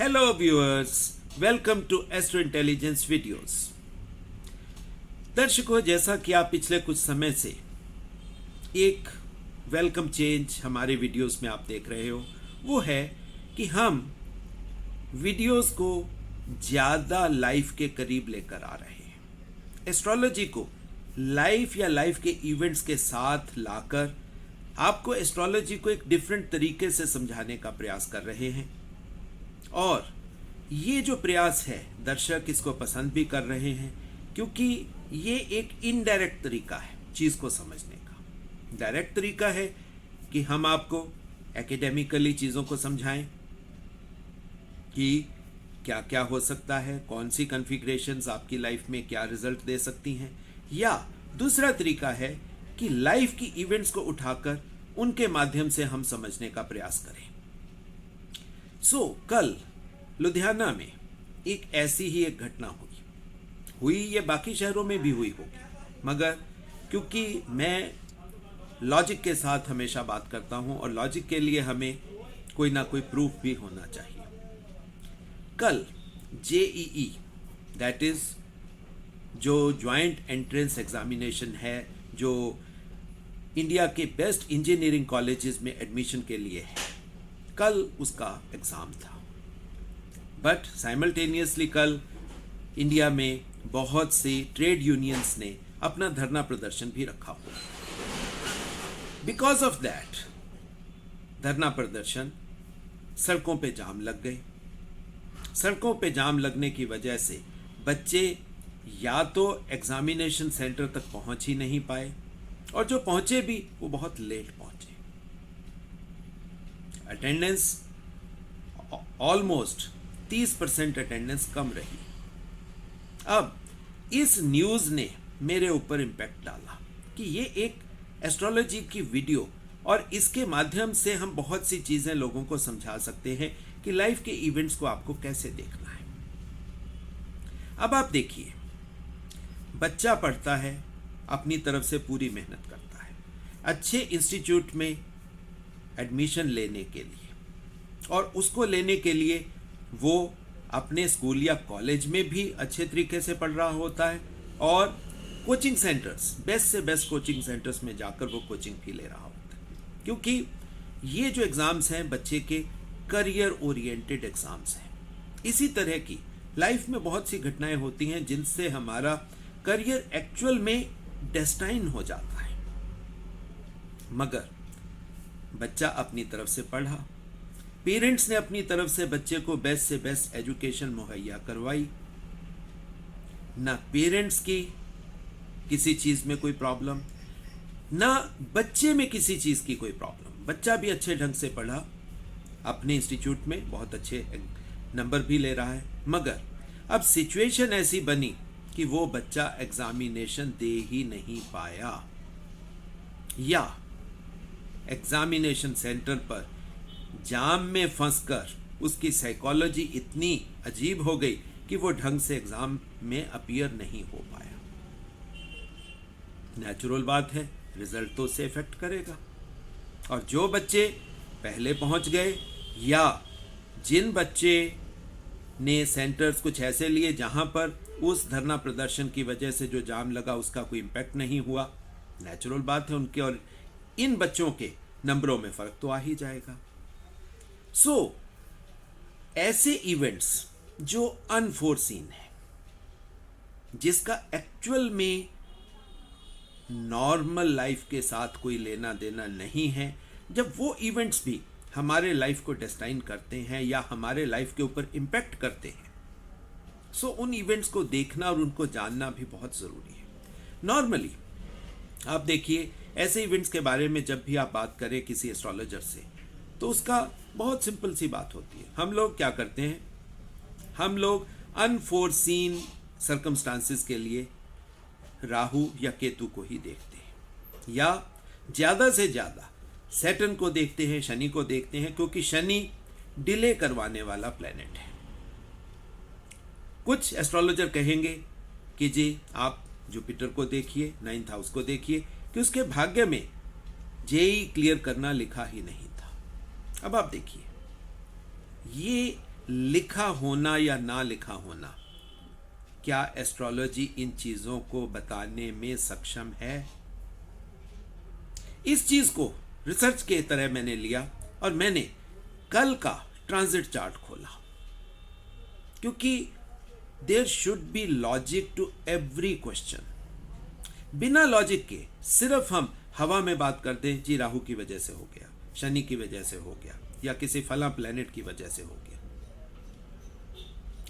Hello viewers, welcome to astro intelligence videos. दर्शकों, जैसा कि आप पिछले कुछ समय से एक वेलकम चेंज हमारे वीडियोस में आप देख रहे हो, वो है कि हम वीडियोस को ज़्यादा लाइफ के करीब लेकर आ रहे हैं। एस्ट्रोलॉजी को लाइफ या लाइफ के इवेंट्स के साथ लाकर आपको एस्ट्रोलॉजी को एक डिफरेंट तरीके से समझाने का प्रयास कर रहे हैं। और ये जो प्रयास है, दर्शक इसको पसंद भी कर रहे हैं, क्योंकि ये एक इनडायरेक्ट तरीका है चीज़ को समझने का। डायरेक्ट तरीका है कि हम आपको एकेडमिकली चीज़ों को समझाएं कि क्या क्या हो सकता है, कौन सी कॉन्फ़िगरेशंस आपकी लाइफ में क्या रिजल्ट दे सकती हैं। या दूसरा तरीका है कि लाइफ की इवेंट्स को उठाकर उनके माध्यम से हम समझने का प्रयास करें। कल लुधियाना में एक ऐसी ही एक घटना हुई। ये बाकी शहरों में भी हुई होगी, मगर क्योंकि मैं लॉजिक के साथ हमेशा बात करता हूं और लॉजिक के लिए हमें कोई ना कोई प्रूफ भी होना चाहिए। कल JEE, दैट इज जो ज्वाइंट एंट्रेंस एग्जामिनेशन है, जो इंडिया के बेस्ट इंजीनियरिंग कॉलेजेस में एडमिशन के लिए है, कल उसका एग्ज़ाम था। बट साइमल्टेनियसली कल इंडिया में बहुत सी ट्रेड यूनियंस ने अपना धरना प्रदर्शन भी रखा हुआ। बिकॉज ऑफ दैट धरना प्रदर्शन, सड़कों पे जाम लग गए। सड़कों पे जाम लगने की वजह से बच्चे या तो एग्जामिनेशन सेंटर तक पहुंच ही नहीं पाए, और जो पहुंचे भी वो बहुत लेट पहुंचे। अटेंडेंस ऑलमोस्ट 30% अटेंडेंस कम रही। अब इस न्यूज़ ने मेरे ऊपर इम्पैक्ट डाला कि ये एक एस्ट्रोलॉजी की वीडियो, और इसके माध्यम से हम बहुत सी चीज़ें लोगों को समझा सकते हैं कि लाइफ के इवेंट्स को आपको कैसे देखना है। अब आप देखिए, बच्चा पढ़ता है, अपनी तरफ से पूरी मेहनत करता है अच्छे इंस्टीट्यूट में एडमिशन लेने के लिए, और उसको लेने के लिए वो अपने स्कूल या कॉलेज में भी अच्छे तरीके से पढ़ रहा होता है, और कोचिंग सेंटर्स, बेस्ट से बेस्ट कोचिंग सेंटर्स में जाकर वो कोचिंग भी ले रहा होता है। क्योंकि ये जो एग्ज़ाम्स हैं बच्चे के करियर ओरिएंटेड एग्ज़ाम्स हैं। इसी तरह की लाइफ में बहुत सी घटनाएं होती हैं जिनसे हमारा करियर एक्चुअल में डेस्टाइन हो जाता है। मगर बच्चा अपनी तरफ से पढ़ा, पेरेंट्स ने अपनी तरफ से बच्चे को बेस्ट से बेस्ट एजुकेशन मुहैया करवाई, ना पेरेंट्स की किसी चीज़ में कोई प्रॉब्लम, ना बच्चे में किसी चीज़ की कोई प्रॉब्लम। बच्चा भी अच्छे ढंग से पढ़ा, अपने इंस्टीट्यूट में बहुत अच्छे नंबर भी ले रहा है। मगर अब सिचुएशन ऐसी बनी कि वो बच्चा एग्जामिनेशन दे ही नहीं पाया, या एग्जामिनेशन सेंटर पर जाम में फंसकर उसकी साइकोलॉजी इतनी अजीब हो गई कि वो ढंग से एग्जाम में अपीयर नहीं हो पाया। नेचुरल बात है, रिजल्ट तो उससे इफेक्ट करेगा। और जो बच्चे पहले पहुंच गए, या जिन बच्चे ने सेंटर्स कुछ ऐसे लिए जहां पर उस धरना प्रदर्शन की वजह से जो जाम लगा उसका कोई इम्पैक्ट नहीं हुआ, नेचुरल बात है, उनके और इन बच्चों के नंबरों में फर्क तो आ ही जाएगा। ऐसे इवेंट्स जो अनफोर्सीन है, जिसका एक्चुअल में नॉर्मल लाइफ के साथ कोई लेना देना नहीं है, जब वो इवेंट्स भी हमारे लाइफ को डेस्टाइन करते हैं या हमारे लाइफ के ऊपर इम्पैक्ट करते हैं, उन इवेंट्स को देखना और उनको जानना भी बहुत ज़रूरी है। नॉर्मली आप देखिए, ऐसे इवेंट्स के बारे में जब भी आप बात करें किसी एस्ट्रोलॉजर से, तो उसका बहुत सिंपल सी बात होती है। हम लोग क्या करते हैं, हम लोग अनफोर्सीन सर्कमस्टांसिस के लिए राहु या केतु को ही देखते हैं, या ज़्यादा से ज़्यादा सैटर्न को देखते हैं, शनि को देखते हैं, क्योंकि शनि डिले करवाने वाला प्लेनेट है। कुछ एस्ट्रोलॉजर कहेंगे कि जी आप जुपिटर को देखिए, 9th हाउस को देखिए, कि उसके भाग्य में JEE क्लियर करना लिखा ही नहीं था। अब आप देखिए, ये लिखा होना या ना लिखा होना, क्या एस्ट्रोलॉजी इन चीजों को बताने में सक्षम है? इस चीज को रिसर्च के तरह मैंने लिया और मैंने कल का ट्रांजिट चार्ट खोला, क्योंकि there should be logic to every question. बिना लॉजिक के सिर्फ हम हवा में बात कर दें, जी राहु की वजह से हो गया, शनि की वजह से हो गया, या किसी फला प्लेनेट की वजह से हो गया।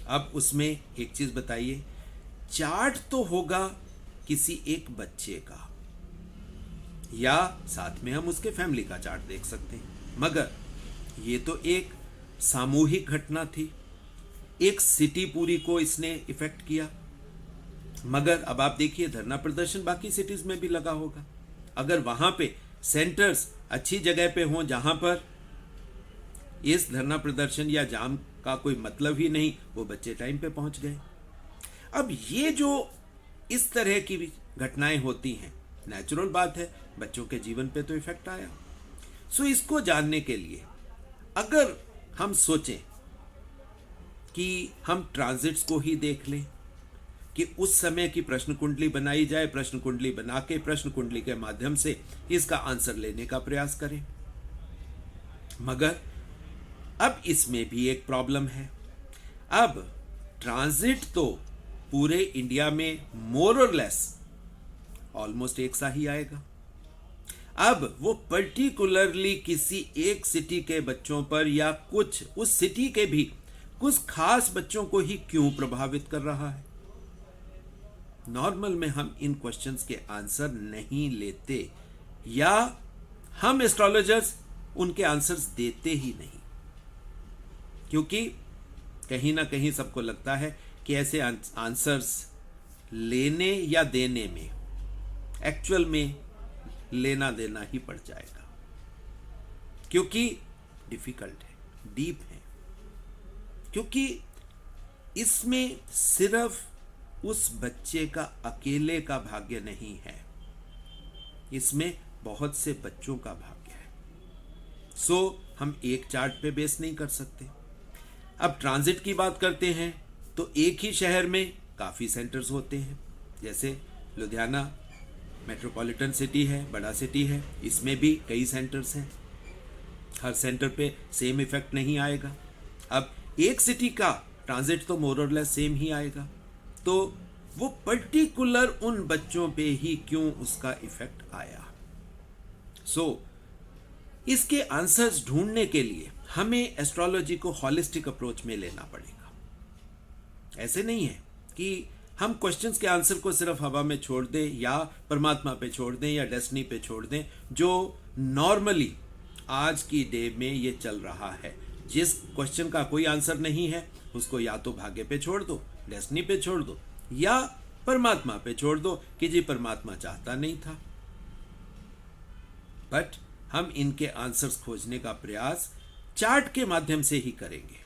अब उसमें एक चीज बताइए, चार्ट तो होगा किसी एक बच्चे का, या साथ में हम उसके फैमिली का चार्ट देख सकते हैं, मगर ये तो एक सामूहिक घटना थी, एक सिटी पूरी को इसने इफेक्ट किया। मगर अब आप देखिए, धरना प्रदर्शन बाकी सिटीज में भी लगा होगा। अगर वहां पे सेंटर्स अच्छी जगह पे हों जहां पर इस धरना प्रदर्शन या जाम का कोई मतलब ही नहीं, वो बच्चे टाइम पे पहुंच गए। अब ये जो इस तरह की घटनाएं होती हैं, नेचुरल बात है, बच्चों के जीवन पे तो इफेक्ट आया। सो इसको जानने के लिए अगर हम सोचें कि हम ट्रांजिट्स को ही देख लें, कि उस समय की प्रश्न कुंडली बनाई जाए, प्रश्न कुंडली बना के प्रश्न कुंडली के माध्यम से इसका आंसर लेने का प्रयास करें, मगर अब इसमें भी एक प्रॉब्लम है। अब ट्रांजिट तो पूरे इंडिया में मोर और लेस ऑलमोस्ट एक सा ही आएगा। अब वो पर्टिकुलरली किसी एक सिटी के बच्चों पर या कुछ उस सिटी के भी कुछ खास बच्चों को ही क्यों प्रभावित कर रहा है? नॉर्मल में हम इन क्वेश्चंस के आंसर नहीं लेते, या हम एस्ट्रोलॉजर्स उनके आंसर्स देते ही नहीं, क्योंकि कहीं ना कहीं सबको लगता है कि ऐसे आंसर्स लेने या देने में एक्चुअल में लेना देना ही पड़ जाएगा, क्योंकि डिफिकल्ट है, डीप है, क्योंकि इसमें सिर्फ उस बच्चे का अकेले का भाग्य नहीं है, इसमें बहुत से बच्चों का भाग्य है। सो हम एक चार्ट पे बेस नहीं कर सकते। अब ट्रांजिट की बात करते हैं तो एक ही शहर में काफ़ी सेंटर्स होते हैं, जैसे लुधियाना मेट्रोपॉलिटन सिटी है, बड़ा सिटी है, इसमें भी कई सेंटर्स हैं, हर सेंटर पे सेम इफेक्ट नहीं आएगा। अब एक सिटी का ट्रांजिट तो मोर और लेस सेम ही आएगा, तो वो पर्टिकुलर उन बच्चों पे ही क्यों उसका इफेक्ट आया। सो इसके आंसर्स ढूंढने के लिए हमें एस्ट्रोलॉजी को हॉलिस्टिक अप्रोच में लेना पड़ेगा। ऐसे नहीं है कि हम क्वेश्चंस के आंसर को सिर्फ हवा में छोड़ दें, या परमात्मा पे छोड़ दें, या डेस्टिनी पे छोड़ दें, जो नॉर्मली आज की डे में ये चल रहा है। जिस क्वेश्चन का कोई आंसर नहीं है उसको या तो भाग्य पे छोड़ दो, डेस्टिनी पे छोड़ दो, या परमात्मा पे छोड़ दो कि जी परमात्मा चाहता नहीं था। बट हम इनके आंसर्स खोजने का प्रयास चार्ट के माध्यम से ही करेंगे।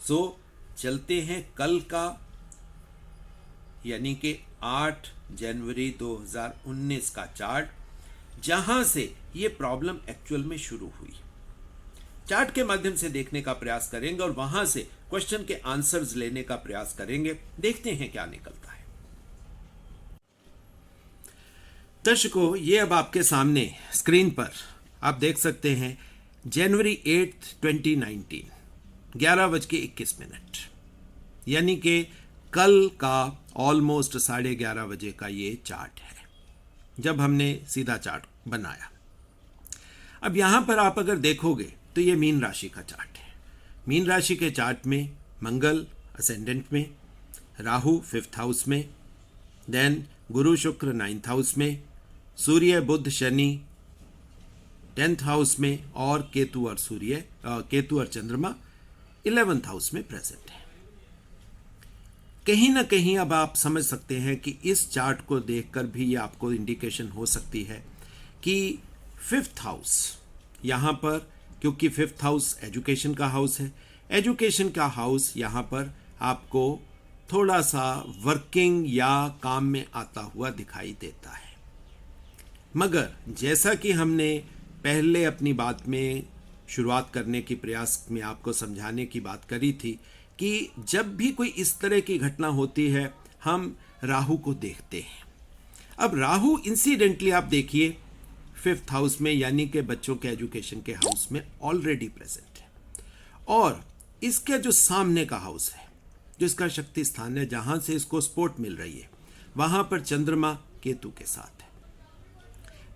सो चलते हैं कल का, यानी कि 8 जनवरी 2019 का चार्ट, जहां से ये प्रॉब्लम एक्चुअल में शुरू हुई। चार्ट के माध्यम से देखने का प्रयास करेंगे और वहां से क्वेश्चन के आंसर्स लेने का प्रयास करेंगे। देखते हैं क्या निकलता है। दर्शकों, ये अब आपके सामने स्क्रीन पर आप देख सकते हैं जनवरी 8, 2019 11:21, यानी कि कल का ऑलमोस्ट 11:30 बजे का ये चार्ट है, जब हमने सीधा चार्ट बनाया। अब यहां पर आप अगर देखोगे तो ये मीन राशि का चार्ट है। मीन राशि के चार्ट में मंगल असेंडेंट में, राहु 5th हाउस में, देन गुरु शुक्र 9th हाउस में, सूर्य बुध शनि 10th हाउस में, और केतु और चंद्रमा 11th हाउस में प्रेजेंट है। कहीं ना कहीं अब आप समझ सकते हैं कि इस चार्ट को देखकर भी ये आपको इंडिकेशन हो सकती है कि 5th हाउस यहाँ पर, क्योंकि 5th हाउस एजुकेशन का हाउस है, एजुकेशन का हाउस यहाँ पर आपको थोड़ा सा वर्किंग या काम में आता हुआ दिखाई देता है। मगर जैसा कि हमने पहले अपनी बात में शुरुआत करने की प्रयास में आपको समझाने की बात करी थी कि जब भी कोई इस तरह की घटना होती है हम राहु को देखते हैं। अब राहु इंसिडेंटली आप देखिए 5th हाउस में, यानी कि बच्चों के एजुकेशन के हाउस में ऑलरेडी प्रेजेंट है, और इसके जो सामने का हाउस है, जो इसका शक्ति स्थान है, जहां से इसको सपोर्ट मिल रही है, वहां पर चंद्रमा केतु के साथ है।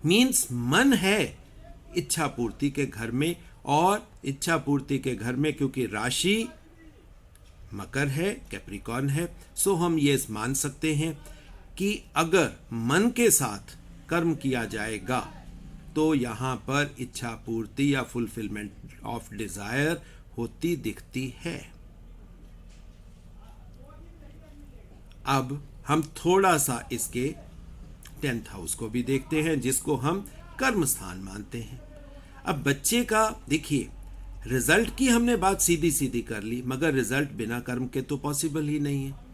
मीन्स मन है इच्छा पूर्ति के घर में, और इच्छा पूर्ति के घर में क्योंकि राशि मकर है, कैप्रिकॉर्न है, सो हम ये मान सकते हैं कि अगर मन के साथ कर्म किया जाएगा तो यहां पर इच्छा पूर्ति या फुलफिलमेंट ऑफ डिजायर होती दिखती है। अब हम थोड़ा सा इसके 10th हाउस को भी देखते हैं, जिसको हम कर्म स्थान मानते हैं। अब बच्चे का देखिए, रिजल्ट की हमने बात सीधी सीधी कर ली, मगर रिजल्ट बिना कर्म के तो पॉसिबल ही नहीं है।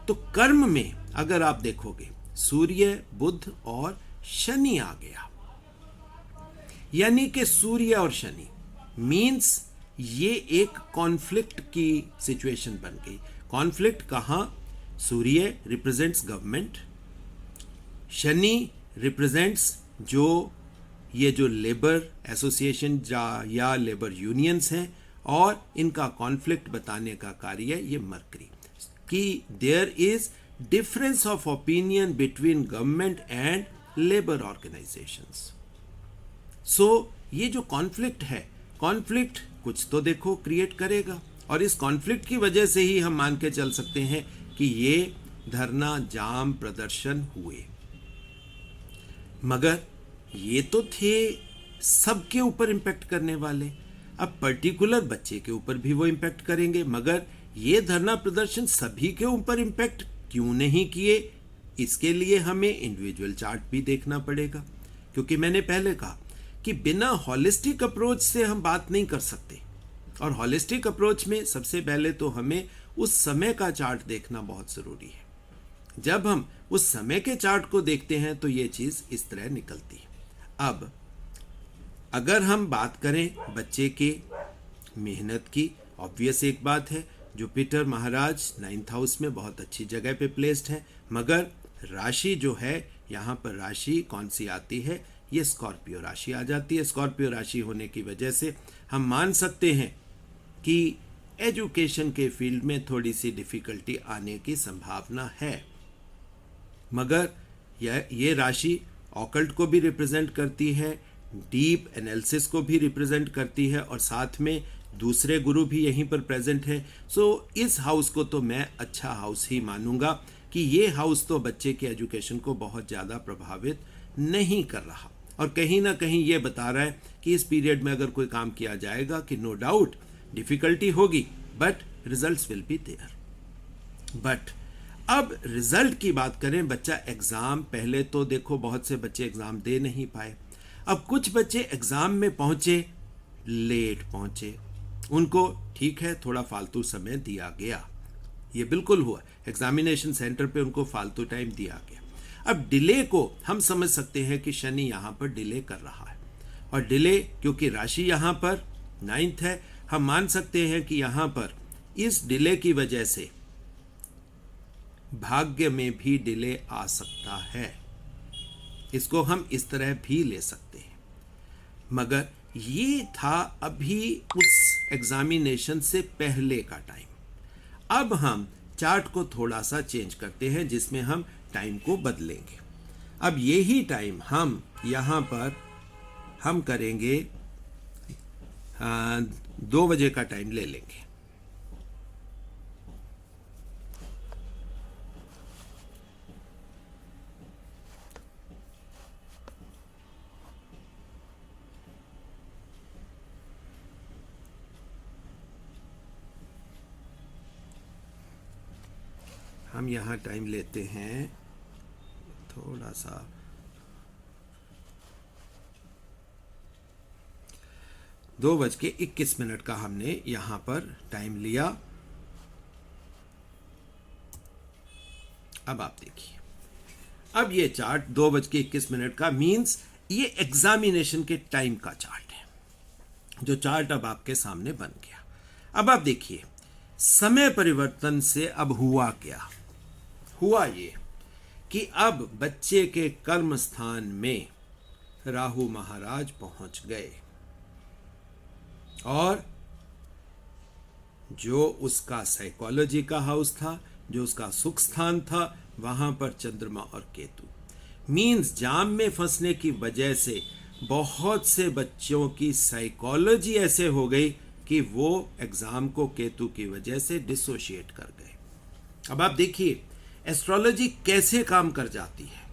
तो कर्म में अगर आप देखोगे सूर्य, बुध और शनि आ गया, यानी कि सूर्य और शनि मीन्स ये एक कॉन्फ्लिक्ट की सिचुएशन बन गई। कॉन्फ्लिक्ट कहां? सूर्य रिप्रेजेंट्स गवर्नमेंट, शनि रिप्रेजेंट्स जो लेबर एसोसिएशन या लेबर यूनियंस हैं, और इनका कॉन्फ्लिक्ट बताने का कार्य ये मरकरी, कि there is difference of opinion between government and labour organisations. So ये जो कॉन्फ्लिक्ट है, कॉन्फ्लिक्ट कुछ तो देखो क्रिएट करेगा, और इस कॉन्फ्लिक्ट की वजह से ही हम मान के चल सकते हैं कि ये धरना, जाम, प्रदर्शन हुए। मगर ये तो थे सबके ऊपर इम्पैक्ट करने वाले, अब पर्टिकुलर बच्चे के ऊपर भी वो इम्पैक्ट करेंगे, मगर ये धरना प्रदर्शन सभी के ऊपर इम्पैक्ट क्यों नहीं किए? इसके लिए हमें इंडिविजुअल चार्ट भी देखना पड़ेगा, क्योंकि मैंने पहले कहा कि बिना हॉलिस्टिक अप्रोच से हम बात नहीं कर सकते, और हॉलिस्टिक अप्रोच में सबसे पहले तो हमें उस समय का चार्ट देखना बहुत जरूरी है। जब हम उस समय के चार्ट को देखते हैं तो ये चीज इस तरह निकलती है। अब अगर हम बात करें बच्चे के मेहनत की, ऑब्वियस एक बात है, जुपिटर महाराज 9th हाउस में बहुत अच्छी जगह पे प्लेस्ड है, मगर राशि जो है, यहाँ पर राशि कौन सी आती है? ये स्कॉर्पियो राशि आ जाती है। स्कॉर्पियो राशि होने की वजह से हम मान सकते हैं कि एजुकेशन के फील्ड में थोड़ी सी डिफिकल्टी आने की संभावना है, मगर ये राशि ऑकल्ट को भी रिप्रेजेंट करती है, डीप एनालिसिस को भी रिप्रेजेंट करती है, और साथ में दूसरे गुरु भी यहीं पर प्रेजेंट है। सो इस हाउस को तो मैं अच्छा हाउस ही मानूंगा कि ये हाउस तो बच्चे के एजुकेशन को बहुत ज़्यादा प्रभावित नहीं कर रहा, और कहीं ना कहीं ये बता रहा है कि इस पीरियड में अगर कोई काम किया जाएगा कि नो डाउट डिफिकल्टी होगी, but results will be there. But अब रिजल्ट की बात करें, बच्चा एग्जाम, पहले तो देखो बहुत से बच्चे एग्जाम दे नहीं पाए, अब कुछ बच्चे एग्जाम में पहुंचे, लेट पहुंचे, उनको ठीक है थोड़ा फालतू समय दिया गया, ये बिल्कुल हुआ, एग्जामिनेशन सेंटर पे उनको फालतू टाइम दिया गया। अब डिले को हम समझ सकते हैं कि शनि यहाँ पर डिले कर रहा है, और डिले क्योंकि राशि यहाँ पर 9th है, हम मान सकते हैं कि यहाँ पर इस डिले की वजह से भाग्य में भी डिले आ सकता है, इसको हम इस तरह भी ले सकते हैं। मगर ये था अभी उस एग्जामिनेशन से पहले का टाइम। अब हम चार्ट को थोड़ा सा चेंज करते हैं, जिसमें हम टाइम को बदलेंगे। अब यही टाइम हम यहाँ पर हम करेंगे 2 बजे का टाइम ले लेंगे। हम यहाँ टाइम लेते हैं थोड़ा सा 2:21 का हमने यहाँ पर टाइम लिया। अब आप देखिए, अब ये चार्ट 2:21 का मीन्स ये एग्जामिनेशन के टाइम का चार्ट है। जो चार्ट अब आपके सामने बन गया। अब आप देखिए, समय परिवर्तन से अब हुआ क्या? हुआ ये कि अब बच्चे के कर्म स्थान में राहु महाराज पहुंच गए और जो उसका साइकोलॉजी का हाउस था, जो उसका सुख स्थान था, वहां पर चंद्रमा और केतु। मीन्स जाम में फंसने की वजह से बहुत से बच्चों की साइकोलॉजी ऐसे हो गई कि वो एग्जाम को केतु की वजह से डिसोशिएट कर गए। अब आप देखिए एस्ट्रोलॉजी कैसे काम कर जाती है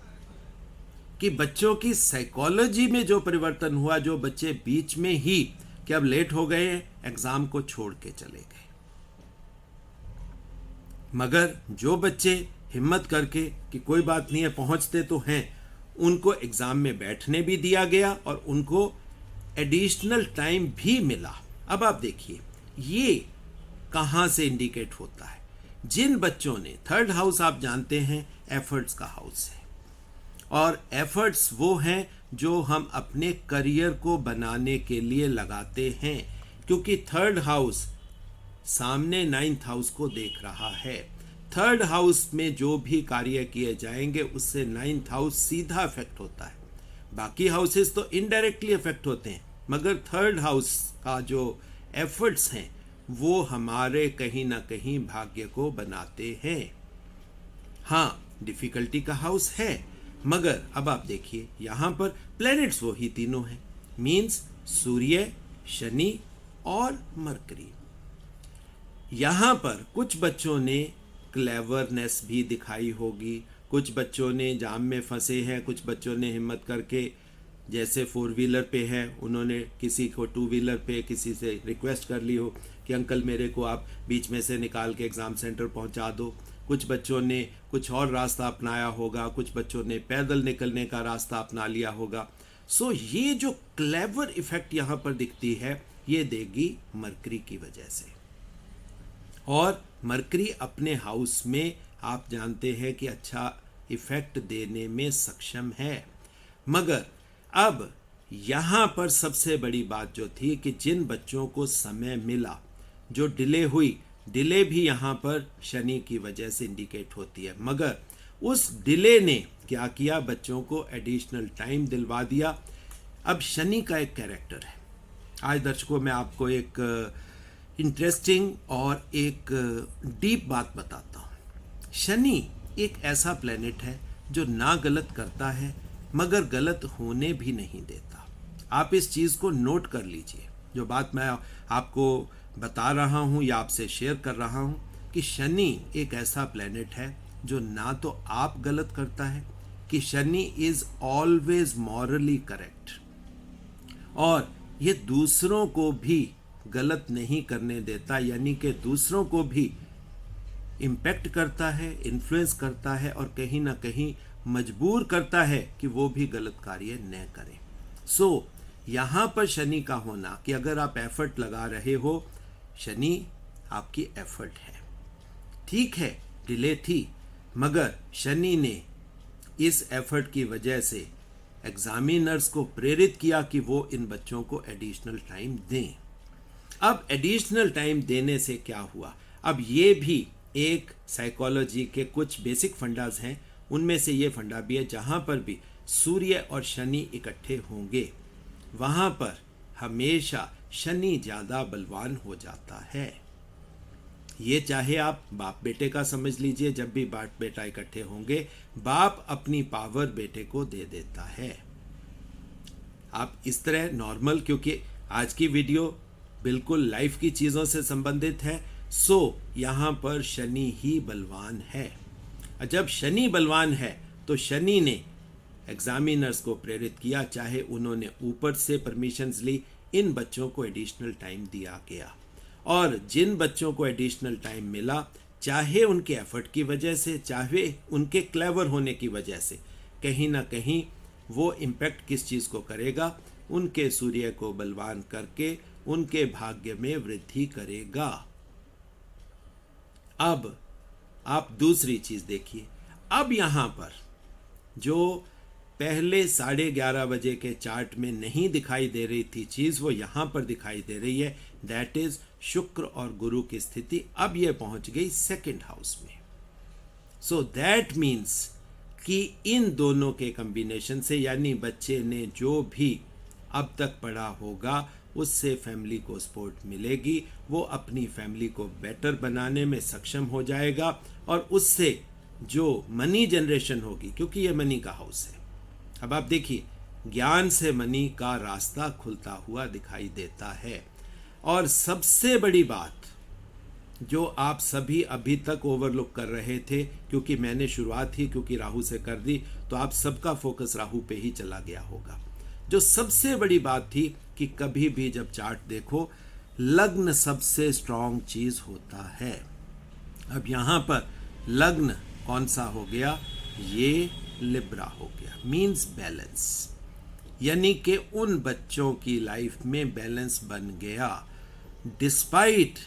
कि बच्चों की साइकोलॉजी में जो परिवर्तन हुआ, जो बच्चे बीच में ही कि अब लेट हो गए एग्जाम को छोड़ के चले गए, मगर जो बच्चे हिम्मत करके कि कोई बात नहीं है पहुंचते तो हैं, उनको एग्जाम में बैठने भी दिया गया और उनको एडिशनल टाइम भी मिला। अब आप देखिए ये कहां से इंडिकेट होता है? जिन बच्चों ने, थर्ड हाउस आप जानते हैं एफर्ट्स का हाउस है, और एफर्ट्स वो हैं जो हम अपने करियर को बनाने के लिए लगाते हैं, क्योंकि थर्ड हाउस सामने नाइन्थ हाउस को देख रहा है। थर्ड हाउस में जो भी कार्य किए जाएंगे उससे नाइन्थ हाउस सीधा अफेक्ट होता है। बाकी हाउसेस तो इनडायरेक्टली अफेक्ट होते हैं, मगर थर्ड हाउस का जो एफर्ट्स हैं वो हमारे कहीं ना कहीं भाग्य को बनाते हैं। हाँ, डिफिकल्टी का हाउस है, मगर अब आप देखिए यहां पर प्लैनेट्स वो ही तीनों हैं, मींस सूर्य, शनि और मरकरी। यहां पर कुछ बच्चों ने क्लेवरनेस भी दिखाई होगी, कुछ बच्चों ने जाम में फंसे हैं, कुछ बच्चों ने हिम्मत करके, जैसे 4 व्हीलर पे है, उन्होंने किसी को 2 व्हीलर पे किसी से रिक्वेस्ट कर ली हो कि अंकल मेरे को आप बीच में से निकाल के एग्ज़ाम सेंटर पहुंचा दो। कुछ बच्चों ने कुछ और रास्ता अपनाया होगा, कुछ बच्चों ने पैदल निकलने का रास्ता अपना लिया होगा। सो ये जो क्लेवर इफेक्ट यहाँ पर दिखती है, ये देगी मरकरी की वजह से। और मरकरी अपने हाउस में आप जानते हैं कि अच्छा इफेक्ट देने में सक्षम है, मगर अब यहाँ पर सबसे बड़ी बात जो थी कि जिन बच्चों को समय मिला, जो डिले हुई, डिले भी यहाँ पर शनि की वजह से इंडिकेट होती है, मगर उस डिले ने क्या किया, बच्चों को एडिशनल टाइम दिलवा दिया। अब शनि का एक कैरेक्टर है, आज दर्शकों मैं आपको एक इंटरेस्टिंग और एक डीप बात बताता हूँ। शनि एक ऐसा प्लेनेट है जो ना गलत करता है मगर गलत होने भी नहीं देता। आप इस चीज़ को नोट कर लीजिए, जो बात मैं आपको बता रहा हूँ या आपसे शेयर कर रहा हूँ, कि शनि एक ऐसा प्लेनेट है जो ना तो आप गलत करता है, कि Shani is always morally correct, और ये दूसरों को भी गलत नहीं करने देता, यानी कि दूसरों को भी इम्पैक्ट करता है, इन्फ्लुएंस करता है और कहीं ना कहीं मजबूर करता है कि वो भी गलत कार्य न करें। सो यहाँ पर शनि का होना कि अगर आप एफर्ट लगा रहे हो, शनि आपकी एफर्ट है, ठीक है डिले थी, मगर शनि ने इस एफर्ट की वजह से एग्जामिनर्स को प्रेरित किया कि वो इन बच्चों को एडिशनल टाइम दें। अब एडिशनल टाइम देने से क्या हुआ, अब ये भी एक साइकोलॉजी के कुछ बेसिक फंडास हैं, उनमें से ये फंडा भी है, जहाँ पर भी सूर्य और शनि इकट्ठे होंगे वहाँ पर हमेशा शनि ज़्यादा बलवान हो जाता है। ये चाहे आप बाप बेटे का समझ लीजिए, जब भी बाप बेटा इकट्ठे होंगे बाप अपनी पावर बेटे को दे देता है। आप इस तरह नॉर्मल, क्योंकि आज की वीडियो बिल्कुल लाइफ की चीज़ों से संबंधित है, सो यहाँ पर शनि ही बलवान है। जब शनि बलवान है तो शनि ने एग्जामिनर्स को प्रेरित किया, चाहे उन्होंने ऊपर से परमिशंस ली, इन बच्चों को एडिशनल टाइम दिया गया। और जिन बच्चों को एडिशनल टाइम मिला, चाहे उनके एफर्ट की वजह से, चाहे उनके क्लेवर होने की वजह से, कहीं ना कहीं वो इम्पैक्ट किस चीज़ को करेगा, उनके सूर्य को बलवान करके उनके भाग्य में वृद्धि करेगा। अब आप दूसरी चीज़ देखिए, अब यहाँ पर जो पहले 11:30 के चार्ट में नहीं दिखाई दे रही थी चीज़, वो यहाँ पर दिखाई दे रही है। दैट इज शुक्र और गुरु की स्थिति अब ये पहुँच गई सेकंड हाउस में। सो दैट मीन्स कि इन दोनों के कॉम्बिनेशन से, यानी बच्चे ने जो भी अब तक पढ़ा होगा उससे फैमिली को सपोर्ट मिलेगी, वो अपनी फैमिली को बेटर बनाने में सक्षम हो जाएगा, और उससे जो मनी जनरेशन होगी, क्योंकि ये मनी का हाउस है। अब आप देखिए, ज्ञान से मनी का रास्ता खुलता हुआ दिखाई देता है। और सबसे बड़ी बात जो आप सभी अभी तक ओवरलुक कर रहे थे, क्योंकि मैंने शुरुआत ही क्योंकि राहु से कर दी, तो आप सबका फोकस राहु पे ही चला गया होगा। जो सबसे बड़ी बात थी कि कभी भी जब चार्ट देखो, लग्न सबसे स्ट्रांग चीज होता है। अब यहां पर लग्न कौन सा हो गया? ये लिब्रा हो गया, मींस बैलेंस, यानी कि उन बच्चों की लाइफ में बैलेंस बन गया। डिस्पाइट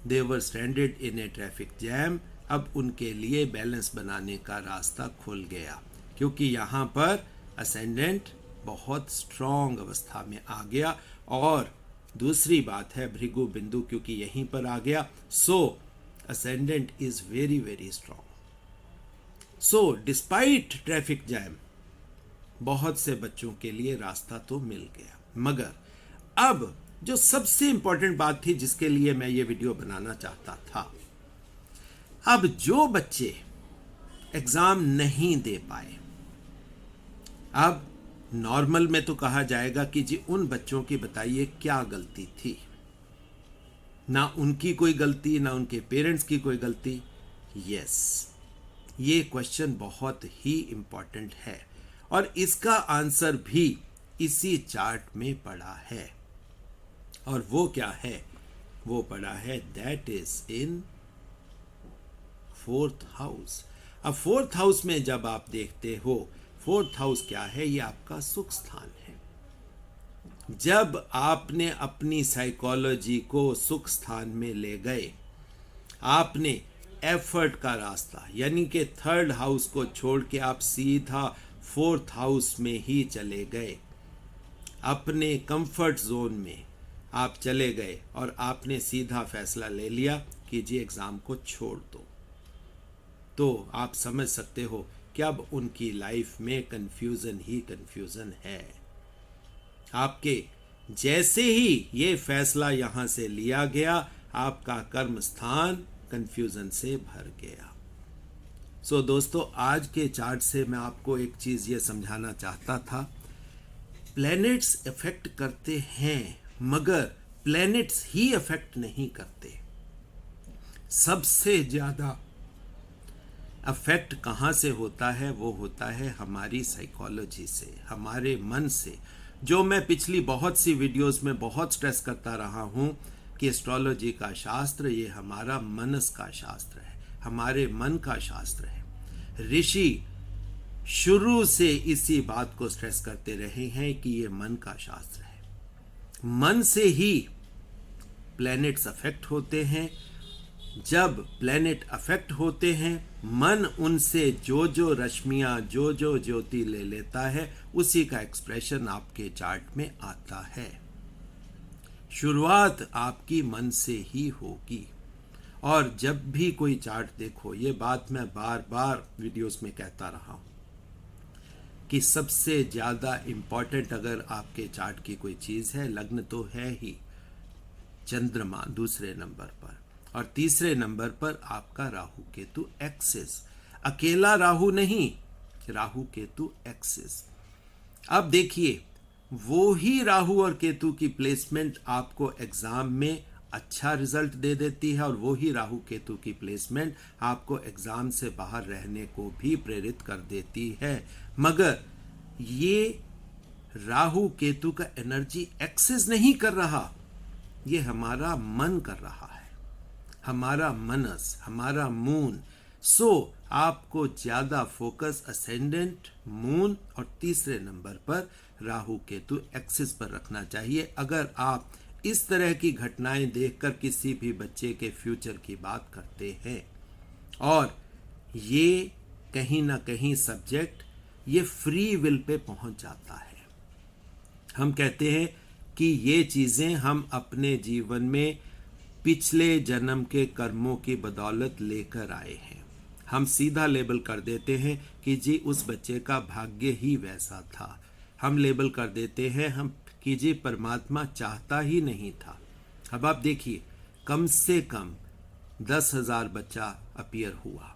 दे वर स्ट्रैंडेड इन ए ट्रैफिक जैम, अब उनके लिए बैलेंस बनाने का रास्ता खुल गया, क्योंकि यहाँ पर असेंडेंट बहुत स्ट्रॉन्ग अवस्था में आ गया। और दूसरी बात है भृगु बिंदु, क्योंकि यहीं पर आ गया, so ascendant is very very strong. So despite traffic jam, बहुत से बच्चों के लिए रास्ता तो मिल गया। मगर अब जो सबसे इंपॉर्टेंट बात थी जिसके लिए मैं ये वीडियो बनाना चाहता था, अब जो बच्चे एग्जाम नहीं दे पाए, अब नॉर्मल में तो कहा जाएगा कि जी उन बच्चों की बताइए क्या गलती थी। ना उनकी कोई गलती, ना उनके पेरेंट्स की कोई गलती। यस, ये क्वेश्चन बहुत ही इंपॉर्टेंट है और इसका आंसर भी इसी चार्ट में पड़ा है। और वो क्या है? वो पड़ा है that is in fourth house. अब फोर्थ हाउस में जब आप देखते हो, फोर्थ हाउस क्या है? ये आपका सुख स्थान है। जब आपने अपनी साइकोलॉजी को सुख स्थान में ले गए, आपने एफर्ट का रास्ता, यानी कि थर्ड हाउस को छोड़ के आप सीधा फोर्थ हाउस में ही चले गए, अपने कंफर्ट जोन में आप चले गए और आपने सीधा फैसला ले लिया कि जी एग्ज़ाम को छोड़ दो, तो आप समझ सकते हो कि अब उनकी लाइफ में कन्फ्यूज़न ही कन्फ्यूज़न है। आपके जैसे ही ये फैसला यहाँ से लिया गया, आपका कर्म स्थान कन्फ्यूज़न से भर गया। सो दोस्तों, आज के चार्ट से मैं आपको एक चीज़ ये समझाना चाहता था, प्लैनेट्स इफेक्ट करते हैं मगर प्लैनेट्स ही इफेक्ट नहीं करते। सबसे ज़्यादा अफेक्ट कहाँ से होता है? वो होता है हमारी साइकोलॉजी से, हमारे मन से, जो मैं पिछली बहुत सी वीडियोस में बहुत स्ट्रेस करता रहा हूँ कि एस्ट्रोलॉजी का शास्त्र ये हमारा मनस का शास्त्र है, हमारे मन का शास्त्र है। ऋषि शुरू से इसी बात को स्ट्रेस करते रहे हैं कि ये मन का शास्त्र है। मन से ही प्लैनेट्स अफेक्ट होते हैं। जब प्लैनेट अफेक्ट होते हैं, मन उनसे जो जो रश्मियां, जो जो ज्योति ले लेता है, उसी का एक्सप्रेशन आपके चार्ट में आता है। शुरुआत आपकी मन से ही होगी। और जब भी कोई चार्ट देखो, ये बात मैं बार बार वीडियोस में कहता रहा हूँ कि सबसे ज़्यादा इम्पॉर्टेंट अगर आपके चार्ट की कोई चीज़ है, लग्न तो है ही, चंद्रमा दूसरे नंबर पर, और तीसरे नंबर पर आपका राहु केतु एक्सिस। अकेला राहु नहीं, राहु केतु एक्सिस। अब देखिए, वो ही राहु और केतु की प्लेसमेंट आपको एग्जाम में अच्छा रिजल्ट दे देती है, और वो ही राहु केतु की प्लेसमेंट आपको एग्जाम से बाहर रहने को भी प्रेरित कर देती है। मगर ये राहु केतु का एनर्जी एक्सेस नहीं कर रहा, ये हमारा मन कर रहा है, हमारा मनस, हमारा मून। सो आपको ज्यादा फोकस असेंडेंट, मून और तीसरे नंबर पर राहु केतु एक्सिस पर रखना चाहिए। अगर आप इस तरह की घटनाएं देखकर किसी भी बच्चे के फ्यूचर की बात करते हैं, और ये कहीं ना कहीं सब्जेक्ट ये फ्री विल पे पहुंच जाता है। हम कहते हैं कि ये चीज़ें हम अपने जीवन में पिछले जन्म के कर्मों की बदौलत लेकर आए हैं। हम सीधा लेबल कर देते हैं कि जी उस बच्चे का भाग्य ही वैसा था। हम लेबल कर देते हैं हम कि जी परमात्मा चाहता ही नहीं था। अब आप देखिए, कम से कम 10,000 बच्चा अपीयर हुआ।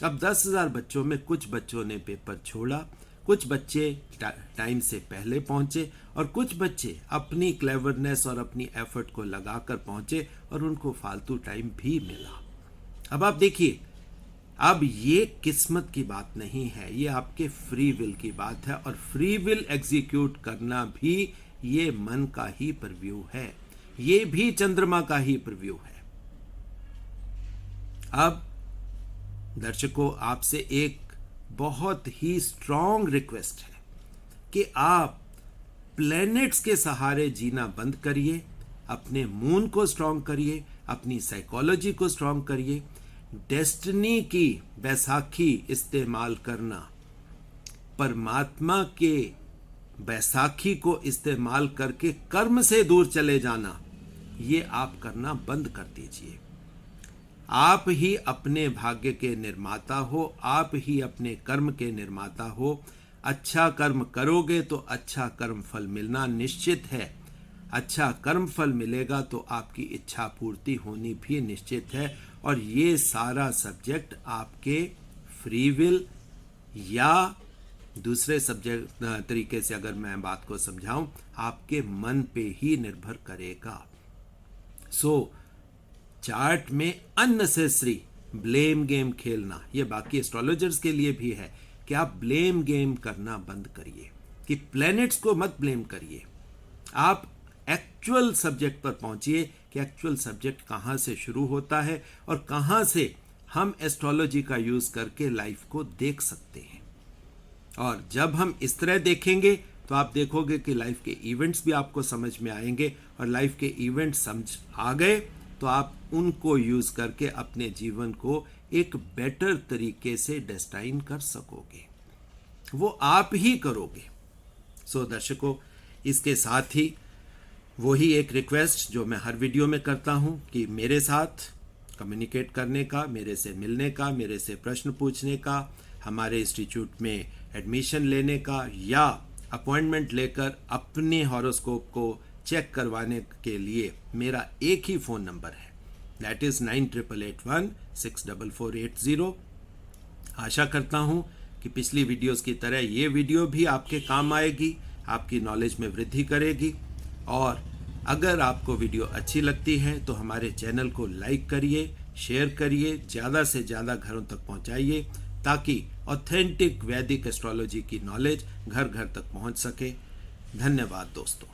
अब 10,000 बच्चों में कुछ बच्चों ने पेपर छोड़ा, कुछ बच्चे टाइम से पहले पहुंचे और कुछ बच्चे अपनी क्लेवरनेस और अपनी एफर्ट को लगाकर पहुंचे और उनको फालतू टाइम भी मिला। अब आप देखिए, अब ये किस्मत की बात नहीं है, ये आपके फ्री विल की बात है। और फ्री विल एग्जीक्यूट करना भी ये मन का ही प्रव्यू है, ये भी चंद्रमा का ही प्रव्यू है। अब दर्शकों, आपसे एक बहुत ही स्ट्रॉन्ग रिक्वेस्ट है कि आप प्लैनेट्स के सहारे जीना बंद करिए, अपने मून को स्ट्रॉन्ग करिए, अपनी साइकोलॉजी को स्ट्रॉन्ग करिए। डेस्टिनी की बैसाखी इस्तेमाल करना, परमात्मा के बैसाखी को इस्तेमाल करके कर्म से दूर चले जाना, ये आप करना बंद कर दीजिए। आप ही अपने भाग्य के निर्माता हो, आप ही अपने कर्म के निर्माता हो। अच्छा कर्म करोगे तो अच्छा कर्म फल मिलना निश्चित है। अच्छा कर्म फल मिलेगा तो आपकी इच्छा पूर्ति होनी भी निश्चित है। और ये सारा सब्जेक्ट आपके फ्री विल या दूसरे सब्जेक्ट तरीके से अगर मैं बात को समझाऊं, आपके मन पे ही निर्भर करेगा। सो चार्ट में अननेसेसरी ब्लेम गेम खेलना, ये बाकी एस्ट्रोलॉजर्स के लिए भी है कि आप ब्लेम गेम करना बंद करिए, कि प्लैनेट्स को मत ब्लेम करिए। आप एक्चुअल सब्जेक्ट पर पहुंचिए कि एक्चुअल सब्जेक्ट कहाँ से शुरू होता है और कहाँ से हम एस्ट्रोलॉजी का यूज करके लाइफ को देख सकते हैं। और जब हम इस तरह देखेंगे तो आप देखोगे कि लाइफ के इवेंट्स भी आपको समझ में आएंगे, और लाइफ के इवेंट्स समझ आ गए तो आप उनको यूज करके अपने जीवन को एक बेटर तरीके से डिजाइन कर सकोगे। वो आप ही करोगे। सो दर्शकों, इसके साथ ही वही एक रिक्वेस्ट जो मैं हर वीडियो में करता हूं कि मेरे साथ कम्युनिकेट करने का, मेरे से मिलने का, मेरे से प्रश्न पूछने का, हमारे इंस्टीट्यूट में एडमिशन लेने का या अपॉइंटमेंट लेकर अपने हॉरोस्कोप को चेक करवाने के लिए मेरा एक ही फ़ोन नंबर है, दैट इज़ 9881164480। आशा करता हूँ कि पिछली वीडियोस की तरह ये वीडियो भी आपके काम आएगी, आपकी नॉलेज में वृद्धि करेगी। और अगर आपको वीडियो अच्छी लगती है तो हमारे चैनल को लाइक करिए, शेयर करिए, ज़्यादा से ज़्यादा घरों तक पहुँचाइए ताकि ऑथेंटिक वैदिक एस्ट्रोलॉजी की नॉलेज घर घर तक पहुँच सके। धन्यवाद दोस्तों।